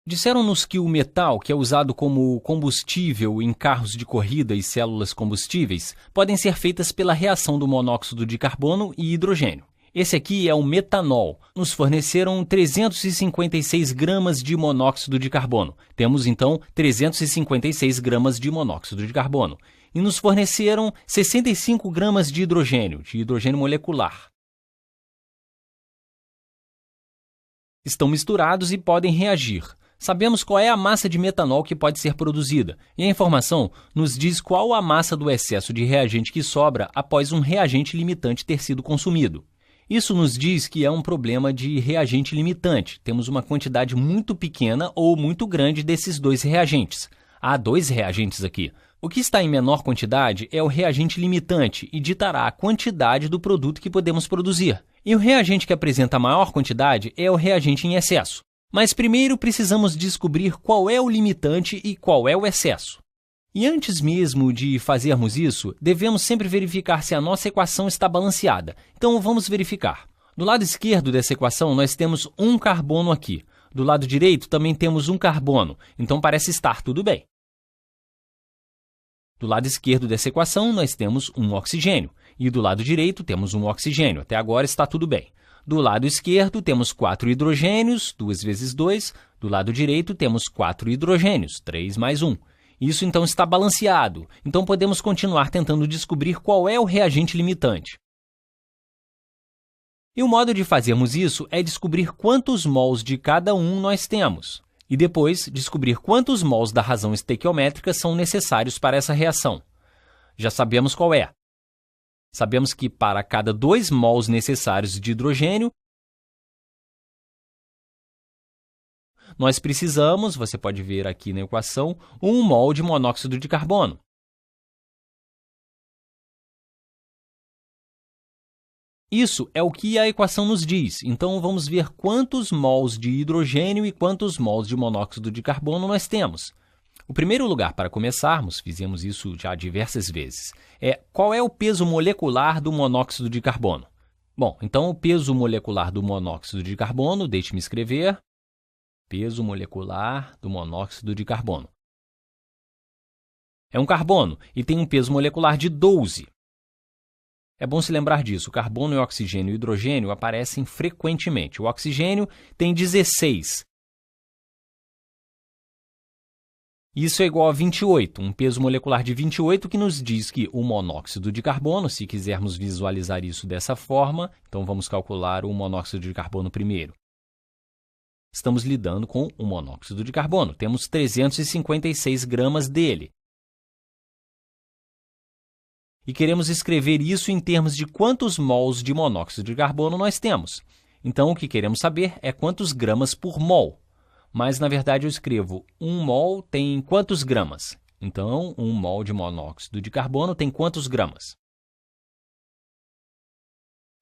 Disseram-nos que o metal, que é usado como combustível em carros de corrida e células combustíveis, podem ser feitas pela reação do monóxido de carbono e hidrogênio. Esse aqui é o metanol. Nos forneceram 356 gramas de monóxido de carbono. Temos, então, 356 gramas de monóxido de carbono. E nos forneceram 65 gramas de hidrogênio molecular. Estão misturados e podem reagir. Sabemos qual é a massa de metanol que pode ser produzida, e a informação nos diz qual a massa do excesso de reagente que sobra após um reagente limitante ter sido consumido. Isso nos diz que é um problema de reagente limitante. Temos uma quantidade muito pequena ou muito grande desses dois reagentes. Há dois reagentes aqui. O que está em menor quantidade é o reagente limitante e ditará a quantidade do produto que podemos produzir. E o reagente que apresenta a maior quantidade é o reagente em excesso. Mas primeiro precisamos descobrir qual é o limitante e qual é o excesso. E antes mesmo de fazermos isso, devemos sempre verificar se a nossa equação está balanceada. Então vamos verificar. Do lado esquerdo dessa equação nós temos um carbono aqui. Do lado direito também temos um carbono, então parece estar tudo bem. Do lado esquerdo dessa equação nós temos um oxigênio e do lado direito temos um oxigênio. Até agora está tudo bem. Do lado esquerdo temos 4 hidrogênios, 2 vezes 2. Do lado direito temos 4 hidrogênios, 3 mais 1. Isso então está balanceado. Então podemos continuar tentando descobrir qual é o reagente limitante. E o modo de fazermos isso é descobrir quantos mols de cada um nós temos. E depois descobrir quantos mols da razão estequiométrica são necessários para essa reação. Já sabemos qual é. Sabemos que para cada 2 mols necessários de hidrogênio, nós precisamos, você pode ver aqui na equação, 1 mol de monóxido de carbono. Isso é o que a equação nos diz. Então, vamos ver quantos mols de hidrogênio e quantos mols de monóxido de carbono nós temos. O primeiro lugar para começarmos, fizemos isso já diversas vezes, é qual é o peso molecular do monóxido de carbono. Bom, então o peso molecular do monóxido de carbono, deixe-me escrever, peso molecular do monóxido de carbono. É um carbono e tem um peso molecular de 12. É bom se lembrar disso, o carbono, o oxigênio e o hidrogênio aparecem frequentemente. O oxigênio tem 16. Isso é igual a 28, um peso molecular de 28 que nos diz que o monóxido de carbono, se quisermos visualizar isso dessa forma, então vamos calcular o monóxido de carbono primeiro. Estamos lidando com o monóxido de carbono, temos 356 gramas dele. E queremos escrever isso em termos de quantos mols de monóxido de carbono nós temos. Então, o que queremos saber é quantos gramas por mol. Mas, na verdade, eu escrevo 1 mol tem quantos gramas? Então, 1 mol de monóxido de carbono tem quantos gramas?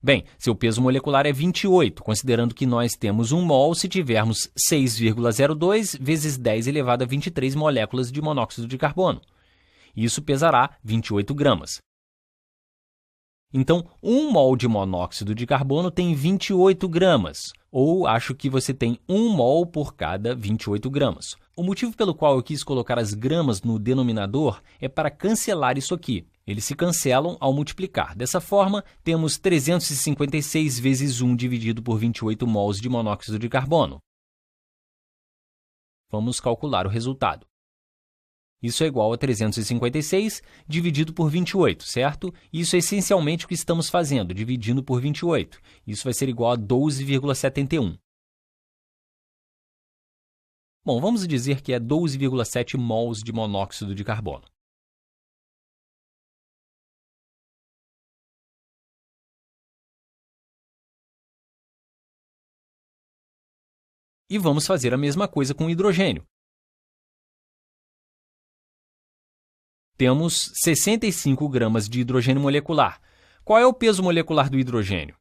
Bem, seu peso molecular é 28, considerando que nós temos 1 mol se tivermos 6,02 vezes 10 elevado a 23 moléculas de monóxido de carbono. Isso pesará 28 gramas. Então, 1 mol de monóxido de carbono tem 28 gramas, ou acho que você tem 1 mol por cada 28 gramas. O motivo pelo qual eu quis colocar as gramas no denominador é para cancelar isso aqui. Eles se cancelam ao multiplicar. Dessa forma, temos 356 vezes 1 dividido por 28 mols de monóxido de carbono. Vamos calcular o resultado. Isso é igual a 356 dividido por 28, certo? Isso é essencialmente o que estamos fazendo, dividindo por 28. Isso vai ser igual a 12,71. Bom, vamos dizer que é 12,7 mols de monóxido de carbono. E vamos fazer a mesma coisa com o hidrogênio. Temos 65 gramas de hidrogênio molecular. Qual é o peso molecular do hidrogênio?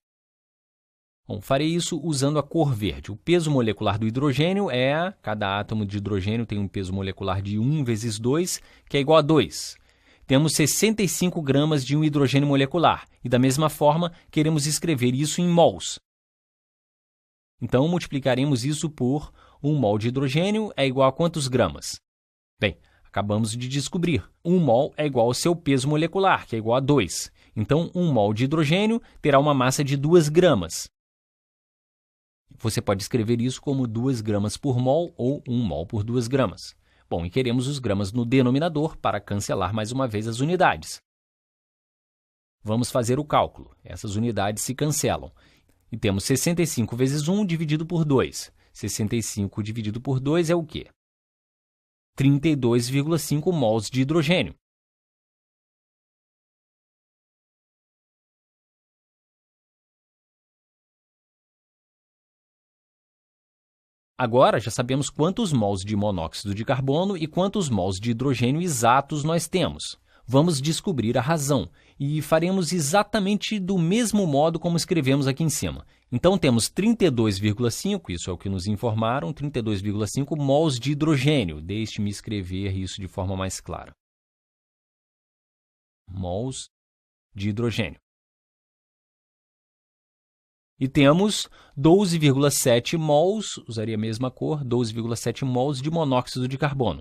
Bom, farei isso usando a cor verde. O peso molecular do hidrogênio é, cada átomo de hidrogênio tem um peso molecular de 1 vezes 2, que é igual a 2. Temos 65 gramas de um hidrogênio molecular, e da mesma forma, queremos escrever isso em mols. Então, multiplicaremos isso por 1 mol de hidrogênio é igual a quantos gramas? Bem, acabamos de descobrir. 1 mol é igual ao seu peso molecular, que é igual a 2. Então, 1 mol de hidrogênio terá uma massa de 2 gramas. Você pode escrever isso como 2 gramas por mol ou 1 mol por 2 gramas. Bom, e queremos os gramas no denominador para cancelar mais uma vez as unidades. Vamos fazer o cálculo. Essas unidades se cancelam. E temos 65 vezes 1 dividido por 2. 65 dividido por 2 é o quê? 32,5 mols de hidrogênio. Agora já sabemos quantos mols de monóxido de carbono e quantos mols de hidrogênio exatos nós temos. Vamos descobrir a razão e faremos exatamente do mesmo modo como escrevemos aqui em cima. Então temos 32,5, isso é o que nos informaram, 32,5 mols de hidrogênio. Deixe-me escrever isso de forma mais clara. Mols de hidrogênio. E temos 12,7 mols, usaria a mesma cor, 12,7 mols de monóxido de carbono.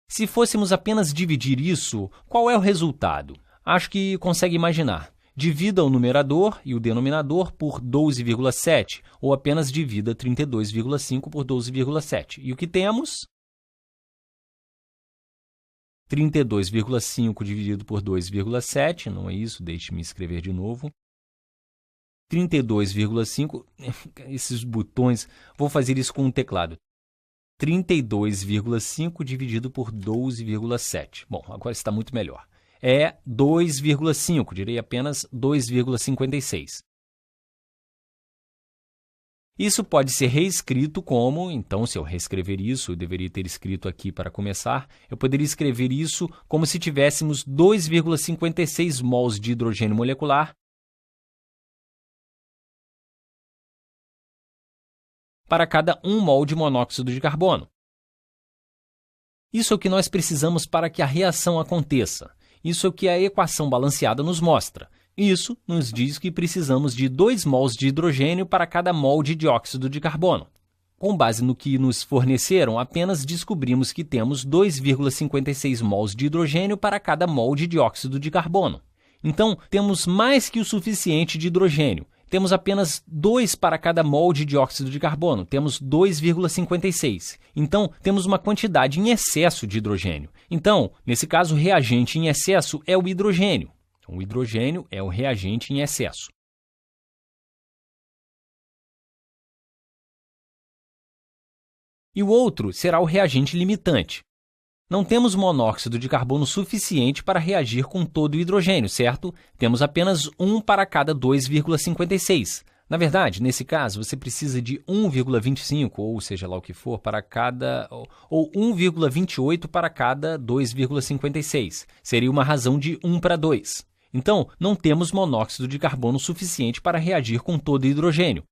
Se fôssemos apenas dividir isso, qual é o resultado? Acho que consegue imaginar. Divida o numerador e o denominador por 12,7, ou apenas divida 32,5 por 12,7. E o que temos? 32,5 dividido por 2,7, não é isso? Deixe-me escrever de novo. 32,5, esses botões, vou fazer isso com um teclado. 32,5 dividido por 12,7. Bom, agora está muito melhor. É 2,5, direi apenas 2,56. Isso pode ser reescrito como, então, se eu reescrever isso, eu deveria ter escrito aqui para começar, eu poderia escrever isso como se tivéssemos 2,56 mols de hidrogênio molecular para cada 1 mol de monóxido de carbono. Isso é o que nós precisamos para que a reação aconteça. Isso é o que a equação balanceada nos mostra. Isso nos diz que precisamos de 2 mols de hidrogênio para cada mol de dióxido de carbono. Com base no que nos forneceram, apenas descobrimos que temos 2,56 mols de hidrogênio para cada mol de dióxido de carbono. Então, temos mais que o suficiente de hidrogênio. Temos apenas 2 para cada mol de dióxido de carbono, temos 2,56. Então, temos uma quantidade em excesso de hidrogênio. Então, nesse caso, o reagente em excesso é o hidrogênio. O hidrogênio é o reagente em excesso. E o outro será o reagente limitante. Não temos monóxido de carbono suficiente para reagir com todo o hidrogênio, certo? Temos apenas 1 para cada 2,56. Na verdade, nesse caso, você precisa de 1,25, ou seja lá o que for, para cada, ou 1,28 para cada 2,56. Seria uma razão de 1 para 2. Então, não temos monóxido de carbono suficiente para reagir com todo o hidrogênio.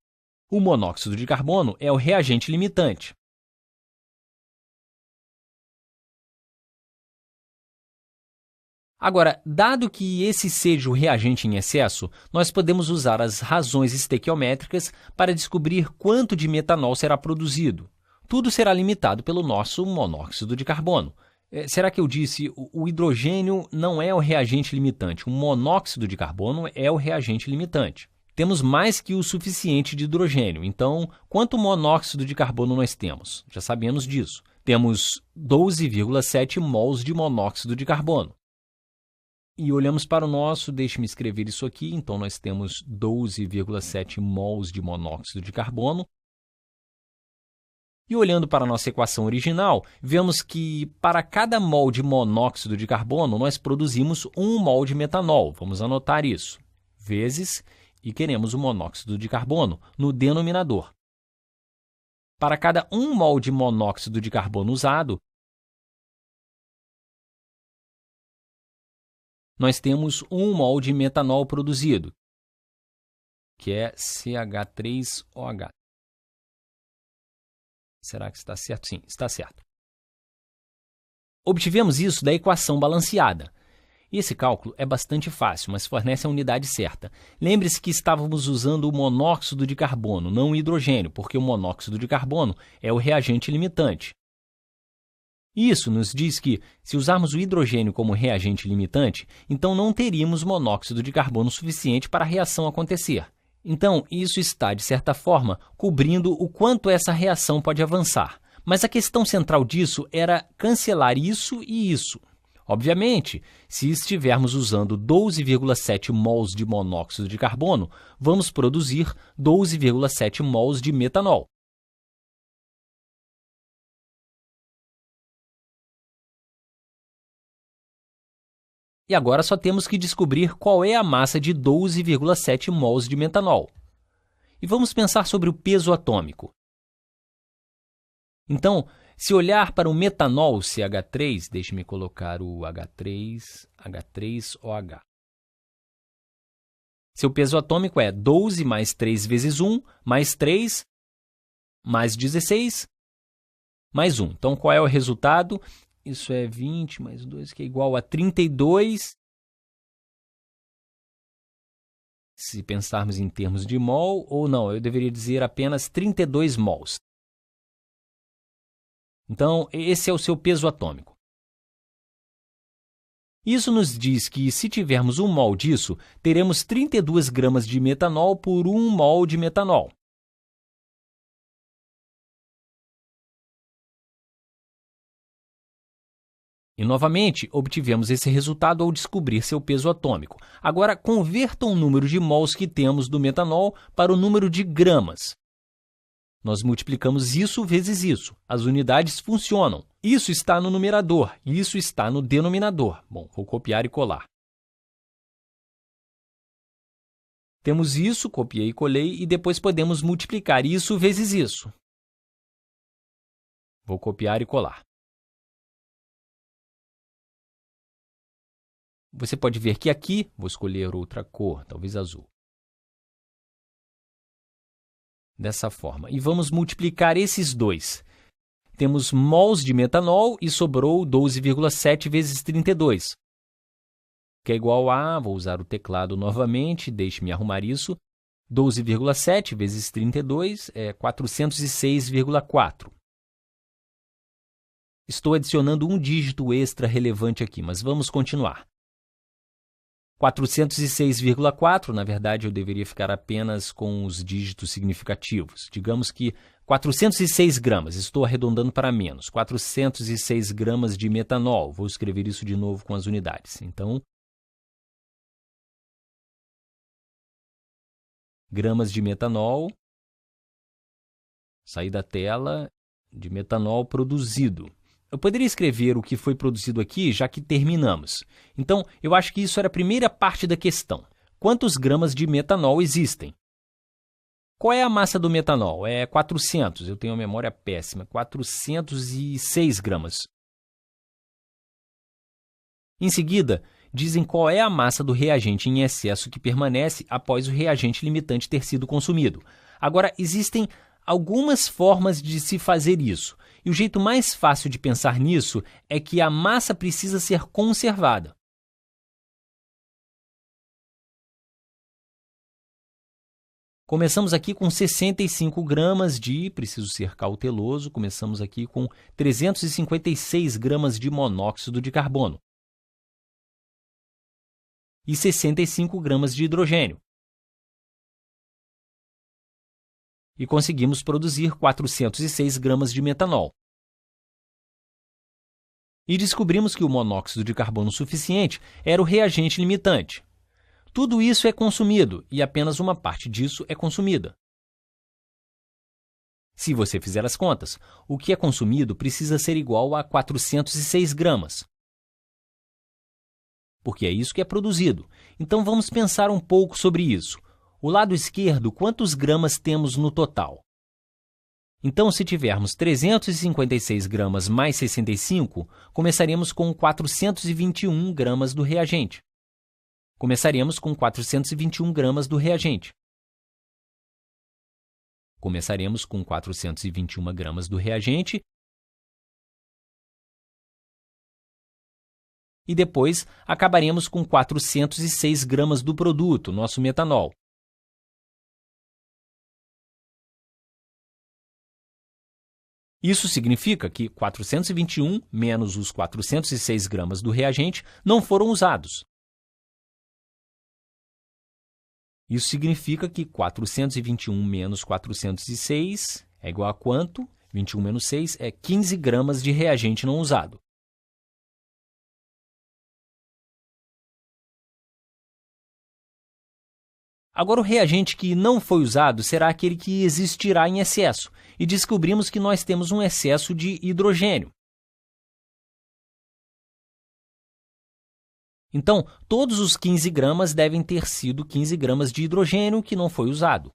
O monóxido de carbono é o reagente limitante. Agora, dado que esse seja o reagente em excesso, nós podemos usar as razões estequiométricas para descobrir quanto de metanol será produzido. Tudo será limitado pelo nosso monóxido de carbono. Será que eu disse o hidrogênio não é o reagente limitante? O monóxido de carbono é o reagente limitante. Temos mais que o suficiente de hidrogênio. Então, quanto monóxido de carbono nós temos? Já sabemos disso. Temos 12,7 mols de monóxido de carbono. E olhamos para o nosso, deixe-me escrever isso aqui, então nós temos 12,7 mols de monóxido de carbono. E olhando para a nossa equação original, vemos que para cada mol de monóxido de carbono, nós produzimos 1 mol de metanol. Vamos anotar isso. Vezes, e queremos o monóxido de carbono no denominador. Para cada 1 mol de monóxido de carbono usado, nós temos 1 mol de metanol produzido, que é CH3OH. Será que está certo? Sim, está certo. Obtivemos isso da equação balanceada. Esse cálculo é bastante fácil, mas fornece a unidade certa. Lembre-se que estávamos usando o monóxido de carbono, não o hidrogênio, porque o monóxido de carbono é o reagente limitante. Isso nos diz que, se usarmos o hidrogênio como reagente limitante, então não teríamos monóxido de carbono suficiente para a reação acontecer. Então, isso está, de certa forma, cobrindo o quanto essa reação pode avançar. Mas a questão central disso era cancelar isso e isso. Obviamente, se estivermos usando 12,7 mols de monóxido de carbono, vamos produzir 12,7 mols de metanol. E agora só temos que descobrir qual é a massa de 12,7 mols de metanol. E vamos pensar sobre o peso atômico. Então, se olhar para o metanol CH3, deixe-me colocar o H3OH. Seu peso atômico é 12 mais 3 vezes 1, mais 3, mais 16, mais 1. Então, qual é o resultado? Isso é 20 mais 2, que é igual a 32. Se pensarmos em termos de mol, ou não, eu deveria dizer apenas 32 mols. Então, esse é o seu peso atômico. Isso nos diz que, se tivermos 1 mol disso, teremos 32 gramas de metanol por 1 mol de metanol. E, novamente, obtivemos esse resultado ao descobrir seu peso atômico. Agora, converta o número de mols que temos do metanol para o número de gramas. Nós multiplicamos isso vezes isso. As unidades funcionam. Isso está no numerador, isso está no denominador. Bom, vou copiar e colar. Temos isso, copiei e colei, e depois podemos multiplicar isso vezes isso. Vou copiar e colar. Você pode ver que aqui, vou escolher outra cor, talvez azul. Dessa forma. E vamos multiplicar esses dois. Temos mols de metanol e sobrou 12,7 vezes 32, que é igual a, vou usar o teclado novamente, deixe-me arrumar isso, 12,7 vezes 32 é 406,4. Estou adicionando um dígito extra relevante aqui, mas vamos continuar. 406,4, na verdade, eu deveria ficar apenas com os dígitos significativos. Digamos que 406 gramas, estou arredondando para menos. 406 gramas de metanol. Vou escrever isso de novo com as unidades. Então, gramas de metanol, sair da tela, de metanol produzido. Eu poderia escrever o que foi produzido aqui, já que terminamos. Então, eu acho que isso era a primeira parte da questão. Quantos gramas de metanol existem? Qual é a massa do metanol? É 400, eu tenho uma memória péssima, 406 gramas. Em seguida, dizem qual é a massa do reagente em excesso que permanece após o reagente limitante ter sido consumido. Agora, existem algumas formas de se fazer isso, e o jeito mais fácil de pensar nisso é que a massa precisa ser conservada. Começamos aqui com 65 gramas de, preciso ser cauteloso, começamos aqui com 356 gramas de monóxido de carbono e 65 gramas de hidrogênio. E conseguimos produzir 406 gramas de metanol. E descobrimos que o monóxido de carbono suficiente era o reagente limitante. Tudo isso é consumido e apenas uma parte disso é consumida. Se você fizer as contas, o que é consumido precisa ser igual a 406 gramas. Porque é isso que é produzido. Então vamos pensar um pouco sobre isso. O lado esquerdo, quantos gramas temos no total? Então, se tivermos 356 gramas mais 65, começaremos com 421 gramas do reagente. Começaremos com 421 gramas do reagente. Começaremos com 421 gramas do reagente e depois acabaremos com 406 gramas do produto, nosso metanol. Isso significa que 421 menos os 406 gramas do reagente não foram usados. Isso significa que 421 menos 406 é igual a quanto? 21 menos 6 é 15 gramas de reagente não usado. Agora, o reagente que não foi usado será aquele que existirá em excesso, e descobrimos que nós temos um excesso de hidrogênio. Então, todos os 15 gramas devem ter sido 15 gramas de hidrogênio que não foi usado.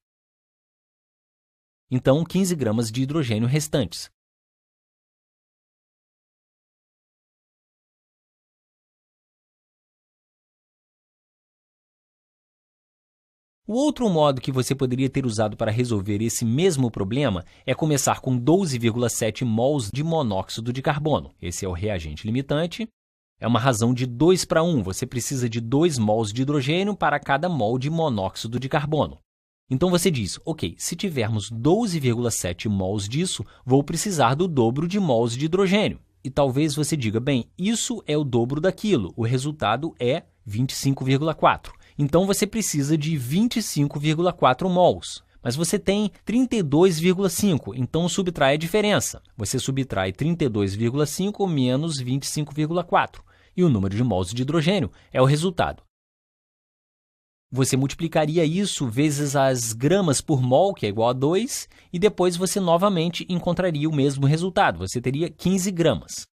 Então, 15 gramas de hidrogênio restantes. O outro modo que você poderia ter usado para resolver esse mesmo problema é começar com 12,7 mols de monóxido de carbono. Esse é o reagente limitante. É uma razão de 2 para 1. Você precisa de 2 mols de hidrogênio para cada mol de monóxido de carbono. Então você diz, ok, se tivermos 12,7 mols disso, vou precisar do dobro de mols de hidrogênio. E talvez você diga, bem, isso é o dobro daquilo, o resultado é 25,4. Então você precisa de 25,4 mols. Mas você tem 32,5, então subtrai a diferença. Você subtrai 32,5 menos 25,4. E o número de mols de hidrogênio é o resultado. Você multiplicaria isso vezes as gramas por mol, que é igual a 2, e depois você novamente encontraria o mesmo resultado. Você teria 15 gramas.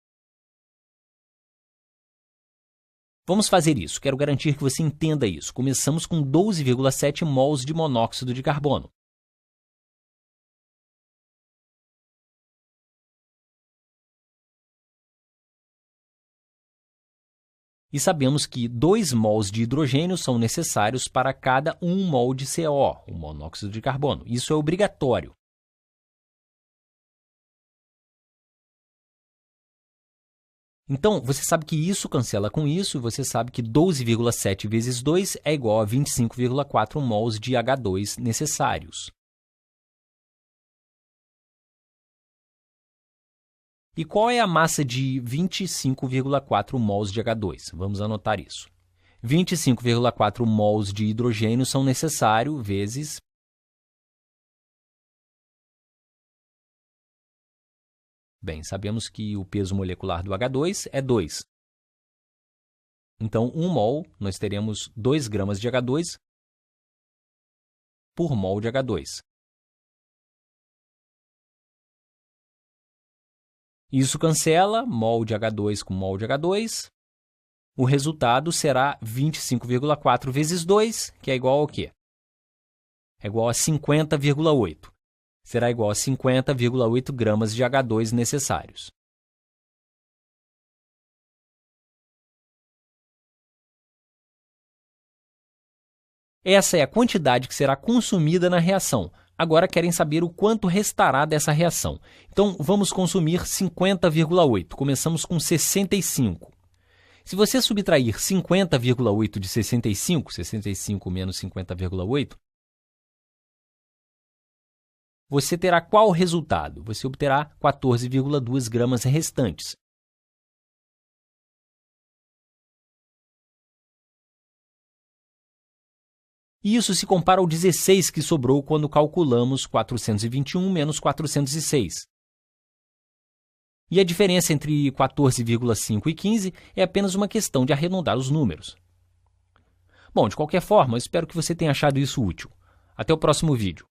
Vamos fazer isso. Quero garantir que você entenda isso. Começamos com 12,7 mols de monóxido de carbono. E sabemos que 2 mols de hidrogênio são necessários para cada 1 mol de CO, o monóxido de carbono. Isso é obrigatório. Então, você sabe que isso cancela com isso, e você sabe que 12,7 vezes 2 é igual a 25,4 mols de H2 necessários. E qual é a massa de 25,4 mols de H2? Vamos anotar isso. 25,4 mols de hidrogênio são necessários vezes... Bem, sabemos que o peso molecular do H2 é 2. Então, 1 mol, nós teremos 2 gramas de H2 por mol de H2. Isso cancela mol de H2 com mol de H2. O resultado será 25,4 vezes 2, que é igual ao quê? É igual a 50,8. Será igual a 50,8 gramas de H2 necessários. Essa é a quantidade que será consumida na reação. Agora querem saber o quanto restará dessa reação. Então, vamos consumir 50,8. Começamos com 65. Se você subtrair 50,8 de 65, 65 menos 50,8, você terá qual resultado? Você obterá 14,2 gramas restantes. E isso se compara ao 16 que sobrou quando calculamos 421 menos 406. E a diferença entre 14,5 e 15 é apenas uma questão de arredondar os números. Bom, de qualquer forma, eu espero que você tenha achado isso útil. Até o próximo vídeo.